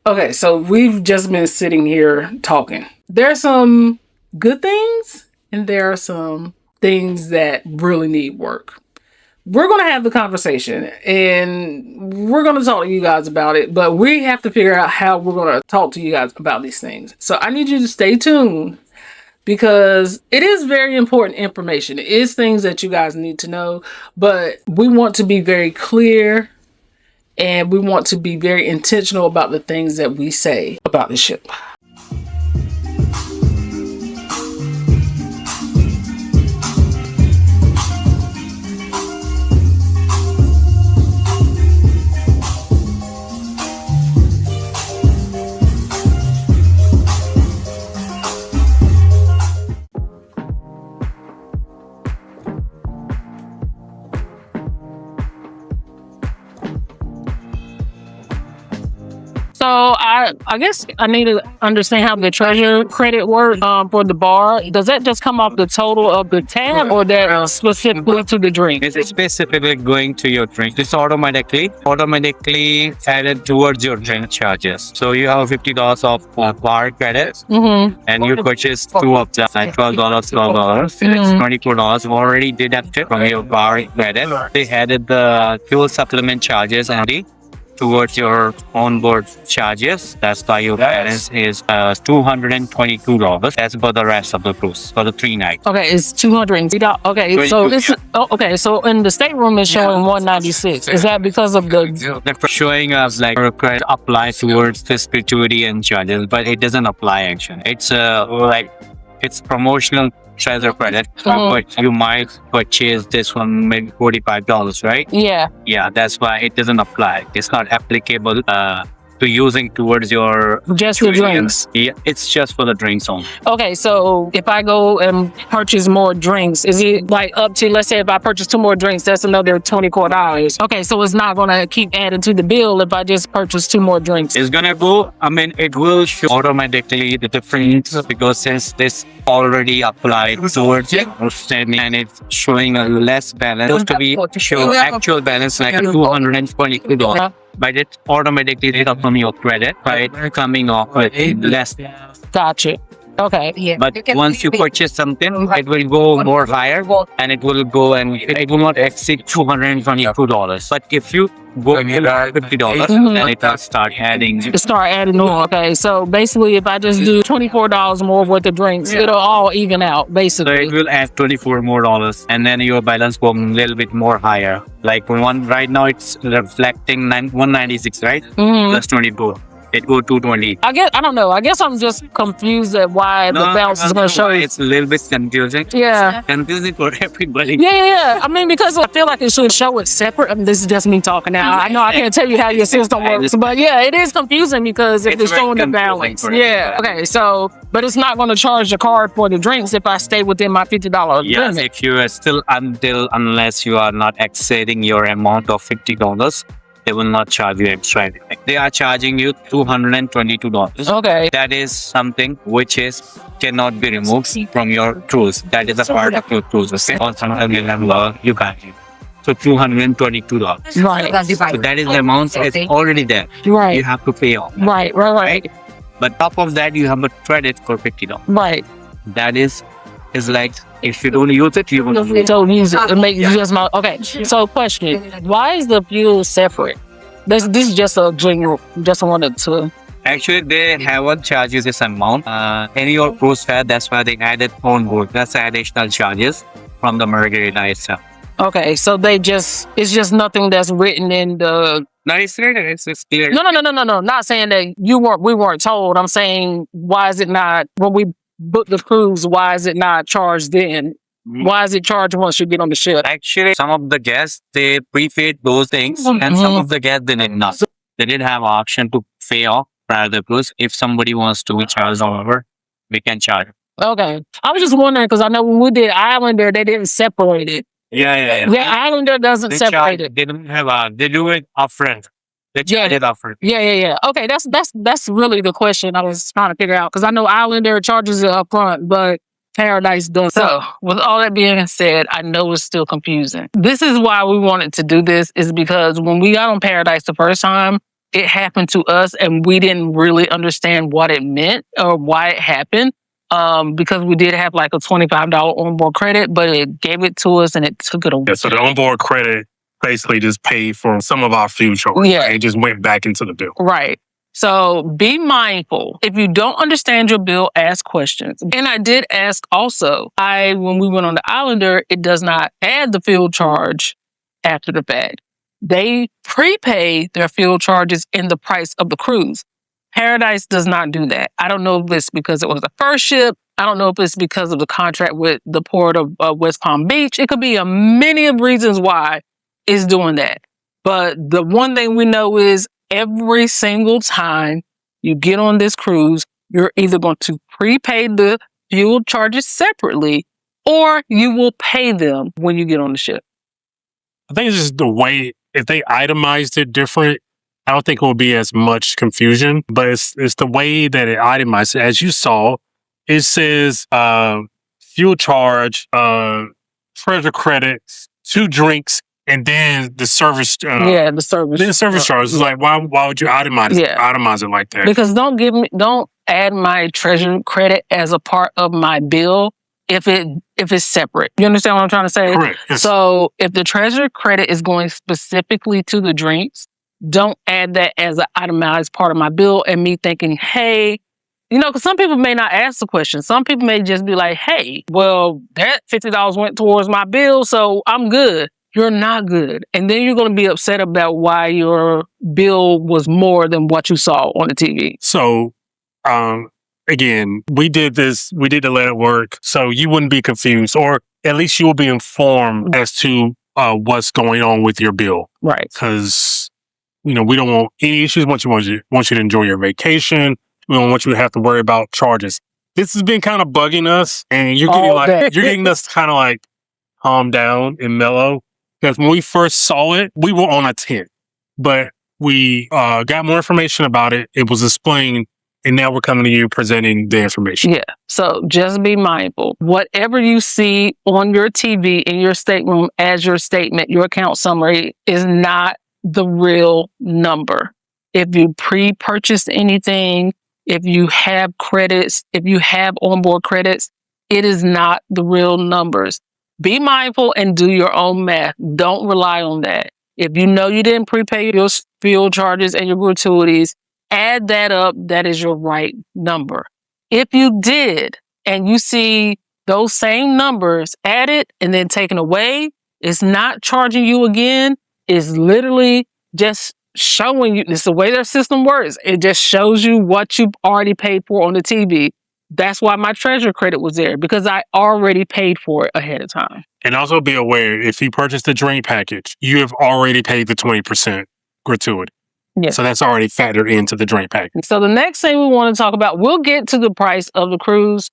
Okay, so we've just been sitting here talking. There are some good things and there are some things that really need work. We're going to have the conversation and we're going to talk to you guys about it, but we have to figure out how we're going to talk to you guys about these things. So I need you to stay tuned because it is very important information. It is things that you guys need to know, but we want to be very clear and we want to be very intentional about the things that we say about the ship. So I guess I need to understand how the treasure credit works for the bar. Does that just come off the total of the tab or that specifically to the drink? It's specifically going to your drink. It's automatically added towards your drink charges. So you have $50 of bar credit and you purchase two of them, like $12. It's $24 already deducted from your bar credit. They added the fuel supplement charges and towards your onboard charges. That's why your balance is $222. That's for the rest of the cruise for the 3 nights. Okay, it's $203. Okay, so this is okay. So in the stateroom is showing $196. Is that because of the? They're showing us like credit apply towards this gratuity and charges, but it doesn't apply actually. It's it's promotional treasure credit, but you might purchase this one maybe $45, right? Yeah, that's why it doesn't apply. It's not applicable to using towards your just the drinks. Yeah, it's just for the drinks only. Okay, so if I go and purchase more drinks, is it like up to, let's say if I purchase 2 more drinks, that's another $24? Okay, so it's not gonna keep adding to the bill if I just purchase 2 more drinks. It's gonna go, it will show automatically the difference because since this already applied towards outstanding and it's showing a less balance, supposed to be show actual balance like $222. But it automatically deducts from your credit, right? Coming off with less. Gotcha. Okay. Yeah. But once you purchase something, it will go more higher and it will go and it will not exceed $222. But if you go $50, then it will start adding. Start adding on. Okay, so basically, if I just do $24 more worth of drinks, it'll all even out. So Basically. it will add $24 more, and then your balance will a little bit more higher. Like right now, it's reflecting 196, right? Plus 24. It go 220. I don't know. I guess I'm just confused at why the balance is going to show. It's a little bit confusing. Yeah. Confusing for everybody. Yeah. Because I feel like it should show it separate. This is just me talking now. I know I can't tell you how your system works, but yeah, it is confusing because if it's showing the balance. Yeah. Okay. So, but it's not going to charge the card for the drinks if I stay within my $50 Yes, limit. if you are still unless you are not exceeding your amount of $50. They will not charge you extra anything. They are charging you $222. Okay. That is something which cannot be removed from your cruise. That is a part of your cruise. Okay? Or sometimes you can't. So $222. Right. So that is the amount. It's already there. Right. You have to pay off. Right. But top of that, you have a credit for $50. Right. That is like if you don't use it, you won't use it. Don't use it. Make just my okay. So question: why is the fuel separate? This is just a drink. Just wanted to. Actually, they haven't charged you this amount. Any your cruise fare, that's why they added onboard. That's additional charges from the Margaritaville itself. Okay, so it's just nothing that's written in the. No, it's clear. It's clear. No. Not saying that we weren't told. I'm saying why is it not when we book the cruise? Why is it not charged then? Why is it charged once you get on the ship? Actually, some of the guests they prepaid those things, and some of the guests they did not. They didn't have option to pay off prior to the cruise. If somebody wants to charge over, we can charge. Okay, I was just wondering because I know when we did Islander, they didn't separate it. Yeah. The Islander doesn't They separate it. They don't have they do it upfront. They charge it upfront. Yeah. Okay, that's really the question I was trying to figure out because I know Islander charges it up front, but Paradise does. So, with all that being said, I know it's still confusing. This is why we wanted to do this is because when we got on Paradise the first time, it happened to us and we didn't really understand what it meant or why it happened. Because we did have like a $25 onboard credit, but it gave it to us and it took it away. Yeah, so the onboard credit basically just paid for some of our fuel charge. Yeah. It just went back into the bill. Right. So be mindful. If you don't understand your bill, ask questions. And I did ask also, when we went on the Islander, it does not add the fuel charge after the fact. They prepay their fuel charges in the price of the cruise. Paradise does not do that. I don't know if it's because it was the first ship. I don't know if it's because of the contract with the port of West Palm Beach. It could be a many of reasons why it's doing that. But the one thing we know is every single time you get on this cruise, you're either going to prepay the fuel charges separately or you will pay them when you get on the ship. I think it's just the way, if they itemized it different, I don't think it will be as much confusion, but it's the way that it itemized it. As you saw, it says fuel charge, treasure credits, 2 drinks, and then the service. The service. Then the service charge. It's like, why would you itemize it like that? Because don't add my treasure credit as a part of my bill if it's separate. You understand what I'm trying to say? Correct. Yes. So if the treasure credit is going specifically to the drinks, don't add that as an itemized part of my bill and me thinking, hey, because some people may not ask the question. Some people may just be like, hey, well, that $50 went towards my bill, so I'm good. You're not good. And then you're going to be upset about why your bill was more than what you saw on the TV. So, again, we did to let it work so you wouldn't be confused, or at least you will be informed as to what's going on with your bill. Right. Because, we don't want any issues. Want you to enjoy your vacation. We don't want you to have to worry about charges. This has been kind of bugging us, and you're getting us kind of like calm down and mellow. Because when we first saw it, we were on a 10, but we got more information about it. It was explained, and now we're coming to you presenting the information. Yeah. So just be mindful. Whatever you see on your TV in your stateroom as your statement, your account summary is not the real number. If you pre-purchased anything, if you have credits, if you have onboard credits, it is not the real numbers. Be mindful and do your own math. Don't rely on that. If you know you didn't prepay your fuel charges and your gratuities, add that up. That is your right number. If you did and you see those same numbers added and then taken away, it's not charging you again. It's literally just showing you. It's the way their system works. It just shows you what you've already paid for on the TV. That's why my treasure credit was there, because I already paid for it ahead of time. And also be aware, if you purchase the drink package, you have already paid the 20% gratuity. Yes. So that's already factored into the drink package. So the next thing we want to talk about, we'll get to the price of the cruise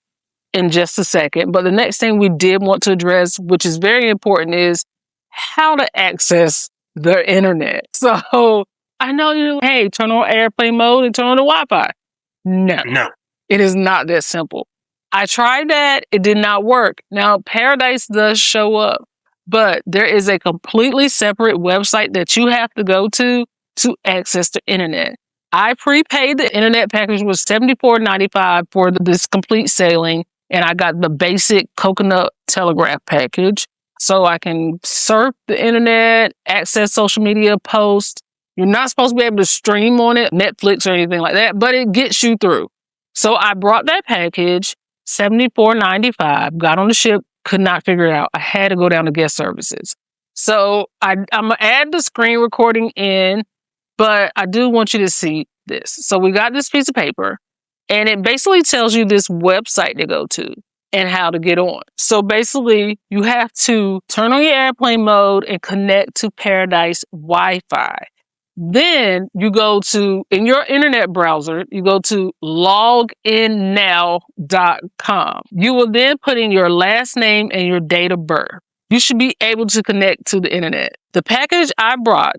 in just a second. But the next thing we did want to address, which is very important, is how to access the internet. So I know hey, turn on airplane mode and turn on the Wi-Fi. No. It is not that simple. I tried that. It did not work. Now, Paradise does show up, but there is a completely separate website that you have to go to access the internet. I prepaid the internet package was $74.95 for this complete sailing, and I got the basic coconut telegraph package. So I can surf the internet, access social media posts. You're not supposed to be able to stream on it, Netflix or anything like that, but it gets you through. So I brought that package, $74.95, got on the ship, could not figure it out. I had to go down to guest services. So I'm going to add the screen recording in, but I do want you to see this. So we got this piece of paper, and it basically tells you this website to go to and how to get on. So basically, you have to turn on your airplane mode and connect to Paradise Wi-Fi. Then you go to, in your internet browser, you go to loginnow.com. You will then put in your last name and your date of birth. You should be able to connect to the internet. The package I brought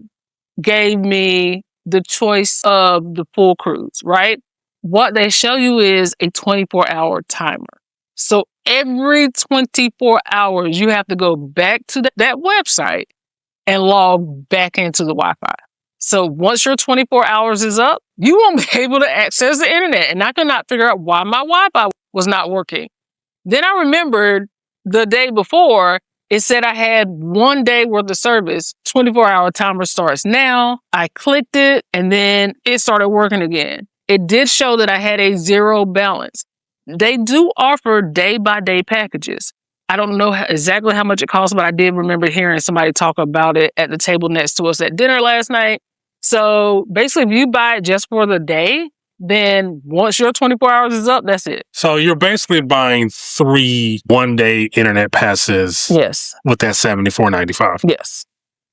gave me the choice of the full cruise, right? What they show you is a 24-hour timer. So every 24 hours, you have to go back to that website and log back into the Wi-Fi. So once your 24 hours is up, you won't be able to access the internet. And I could not figure out why my Wi-Fi was not working. Then I remembered the day before, it said I had 1 day worth of service, 24-hour timer starts now. I clicked it and then it started working again. It did show that I had a zero balance. They do offer day-by-day packages. I don't know exactly how much it costs, but I did remember hearing somebody talk about it at the table next to us at dinner last night. So basically, if you buy it just for the day, then once your 24 hours is up, that's it. So you're basically buying 3 one-day internet passes. Yes. With that $74.95. Yes.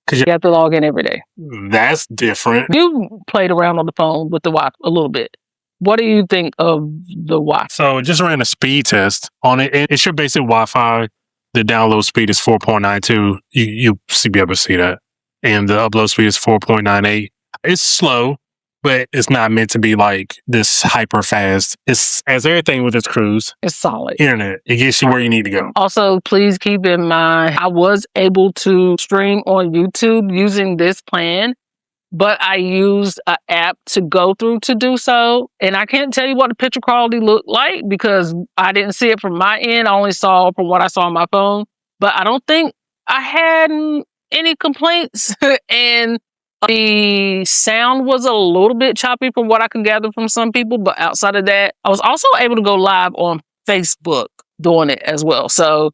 Because you have to log in every day. That's different. You played around on the phone with the Wi-Fi a little bit. What do you think of the Wi-Fi? So it just ran a speed test on it. It's your basic Wi-Fi. The download speed is 4.92. You should be able to see that. And the upload speed is 4.98. It's slow, but it's not meant to be like this hyper fast. It's, as everything with this cruise, it's solid internet. It gets you where you need to go. Also, please keep in mind, I was able to stream on YouTube using this plan, but I used an app to go through to do so. And I can't tell you what the picture quality looked like because I didn't see it from my end. I only saw from what I saw on my phone. But I don't think I had any complaints. And the sound was a little bit choppy from what I could gather from some people. But outside of that, I was also able to go live on Facebook doing it as well. So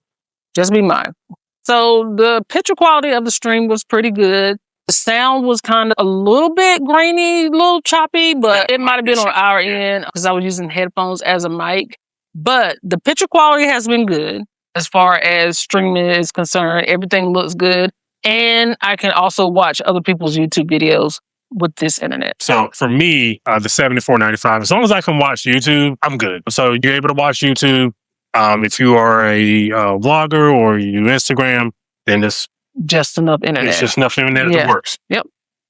just be mindful. So the picture quality of the stream was pretty good. The sound was kind of a little bit grainy, a little choppy, but it might have been on our end because I was using headphones as a mic. But the picture quality has been good as far as streaming is concerned. Everything looks good. And I can also watch other people's YouTube videos with this internet. So for me, the $74.95, as long as I can watch YouTube, I'm good. So you're able to watch YouTube. If you are a vlogger or you do Instagram, then just enough internet. It's just enough internet that works. Yep.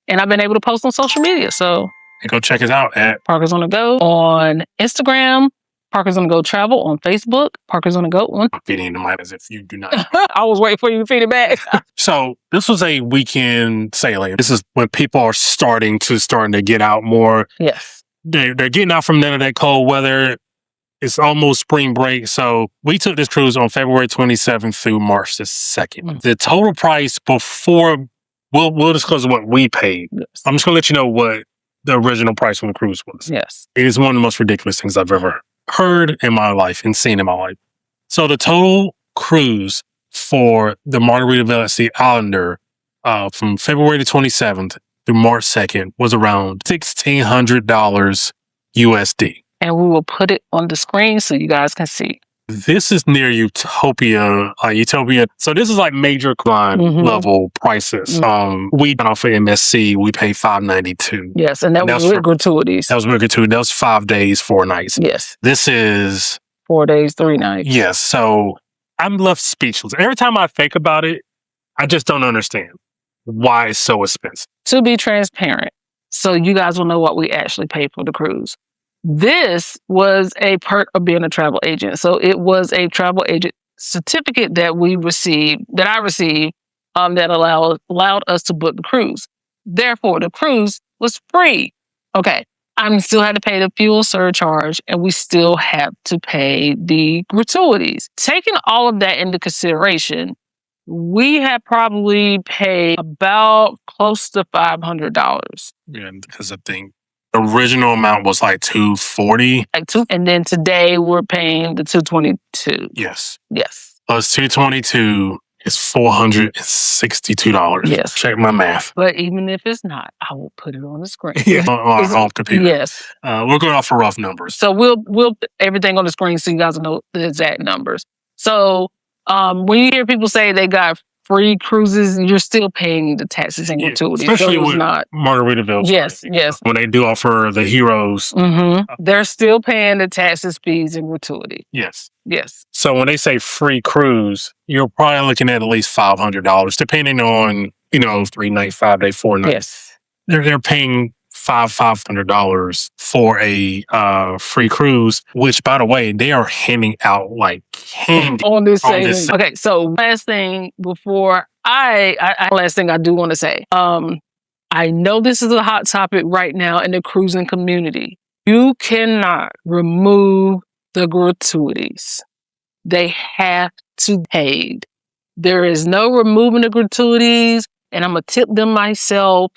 And I've been able to post on social media. So go check us out at Parkers on the Go on Instagram, Parkers on the Go Travel on Facebook, Parkers on the Go on. I'm feeding the mic as if you do not. I was waiting for you to feed it back. So this was a weekend sailing. This is when people are starting to get out more. Yes. They're getting out from none of that cold weather. It's almost spring break. So we took this cruise on February 27th through March the 2nd. Mm-hmm. The total price before, we'll disclose what we paid. Yes. I'm just going to let you know what the original price on the cruise was. Yes. It is one of the most ridiculous things I've ever heard in my life and seen in my life. So the total cruise for the Margaritaville at Sea Islander from February the 27th through March 2nd was around $1,600 USD. And we will put it on the screen so you guys can see. This is near Utopia. So this is like major line level prices. We got off of MSC. We paid $592. Yes, and that was with gratuities. That was with gratuities. That was 5 days, 4 nights. Yes. This is 4 days, 3 nights. Yes. So I'm left speechless. Every time I think about it, I just don't understand why it's so expensive. To be transparent, so you guys will know what we actually paid for the cruise. This was a perk of being a travel agent. So it was a travel agent certificate that I received, that allowed us to book the cruise. Therefore, the cruise was free. Okay, I still had to pay the fuel surcharge, and we still have to pay the gratuities. Taking all of that into consideration, we had probably paid about close to $500. Yeah, because I think the original amount was like $240. And then today we're paying the $222. Yes. Yes. Plus $222 is $462. Yes. Check my math. But even if it's not, I will put it on the screen. Yeah, on our computer. Yes. We're going off for rough numbers. So we'll put everything on the screen so you guys know the exact numbers. So when you hear people say they got free cruises, you're still paying the taxes and gratuities. Especially so with Margaritaville. Yes, yes. When they do offer the heroes. They're still paying the taxes, fees, and gratuity. Yes. Yes. So when they say free cruise, you're probably looking at least $500, depending on, 3 night, 5 day, 4 night. Yes. They're paying $500 for a free cruise, which, by the way, they are handing out like candy on this sailing. Okay, so last thing I do want to say, I know this is a hot topic right now in the cruising community. You cannot remove the gratuities. They have to be paid. There is no removing the gratuities, and I'm going to tip them myself.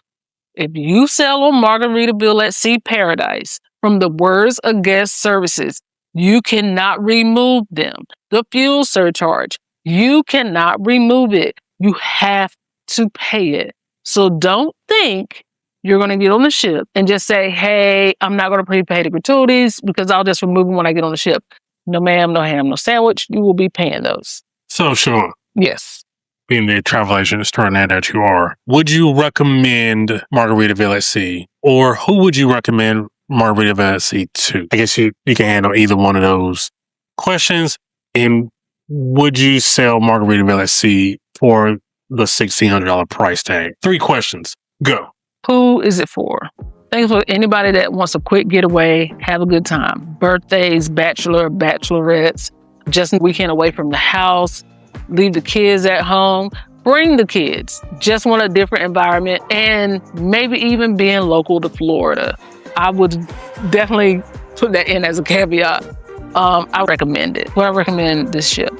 If you sell on Margaritaville at Sea Paradise from the Words of Guest Services, you cannot remove them. The fuel surcharge, you cannot remove it. You have to pay it. So don't think you're going to get on the ship and just say, hey, I'm not going to prepay the gratuities because I'll just remove them when I get on the ship. No ma'am, no ham, no sandwich. You will be paying those. So, Sean. Yes. Being the travel agent extraordinaire that you are, would you recommend Margaritaville at Sea? Or who would you recommend Margaritaville at Sea to? I guess you can handle either one of those questions. And would you sell Margaritaville at Sea for the $1,600 price tag? 3 questions. Go. Who is it for? Thanks for anybody that wants a quick getaway, have a good time. Birthdays, bachelorettes, just a weekend away from the house, leave the kids at home, bring the kids. Just want a different environment and maybe even being local to Florida. I would definitely put that in as a caveat. I recommend it. Would I recommend this ship?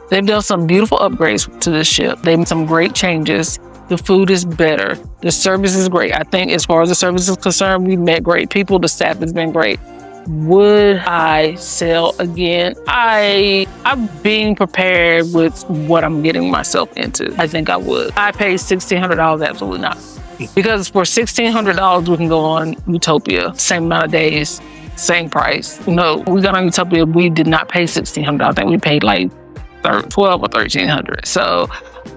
They've done some beautiful upgrades to this ship. They've made some great changes. The food is better. The service is great. I think as far as the service is concerned, we've met great people. The staff has been great. Would I sell again? I'm being prepared with what I'm getting myself into. I think I would. I paid $1,600, absolutely not. Because for $1,600, we can go on Utopia. Same amount of days, same price. No, we got on Utopia, we did not pay $1,600. I think we paid like $1,200 or $1,300. So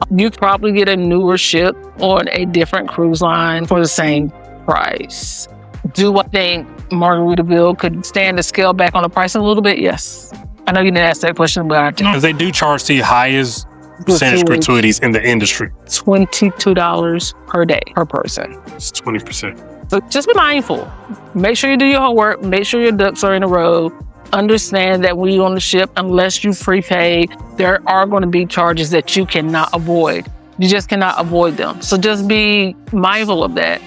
you could probably get a newer ship on a different cruise line for the same price. Do I think Margaritaville could stand to scale back on the price a little bit? Yes. I know you didn't ask that question, but I did. Because they do charge the highest percentage gratuities in the industry. $22 per day per person. It's 20%. So just be mindful. Make sure you do your homework. Make sure your ducks are in a row. Understand that when you're on the ship, unless you prepay, there are going to be charges that you cannot avoid. You just cannot avoid them. So just be mindful of that.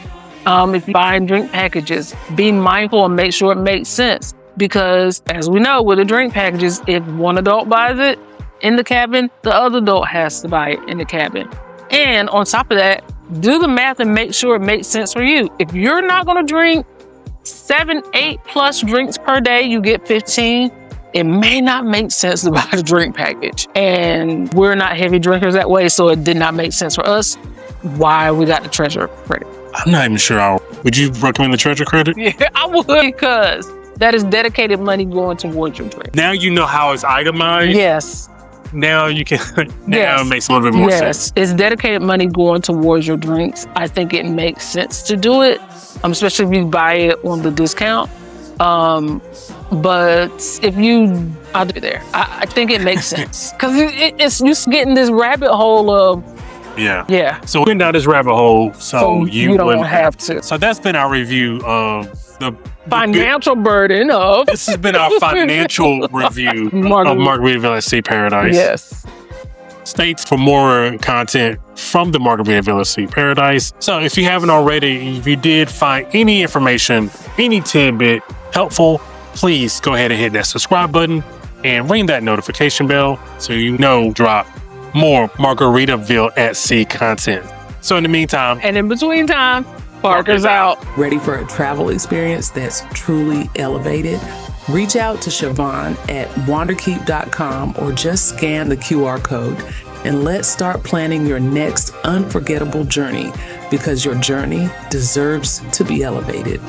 If you're buying drink packages, be mindful and make sure it makes sense. Because as we know, with the drink packages, if one adult buys it in the cabin, the other adult has to buy it in the cabin. And on top of that, do the math and make sure it makes sense for you. If you're not going to drink 7, 8+ drinks per day, you get 15. It may not make sense to buy the drink package. And we're not heavy drinkers that way, so it did not make sense for us. Why we got the treasure credit. I'm not even sure. Would you recommend the treasure credit? Yeah, I would, because that is dedicated money going towards your drink. Now you know how it's itemized. Yes. Now you can. Now it makes a little bit more sense. It's dedicated money going towards your drinks. I think it makes sense to do it, especially if you buy it on the discount. But if you, I'll do it there. I think it makes sense because it's just getting this rabbit hole of. Yeah. So we're down this rabbit hole, so you don't have to. So that's been our review of the financial burden of. This has been our financial review of Margaritaville at Sea Paradise. Yes. Stay for more content from the Margaritaville at Sea Paradise. So if you haven't already, if you did find any information, any tidbit helpful, please go ahead and hit that subscribe button and ring that notification bell so you know drop more Margaritaville at Sea content. So in the meantime, and in between time, Parker's out. Ready for a travel experience that's truly elevated? Reach out to Siobhan at wanderkeep.com or just scan the QR code and let's start planning your next unforgettable journey, because your journey deserves to be elevated.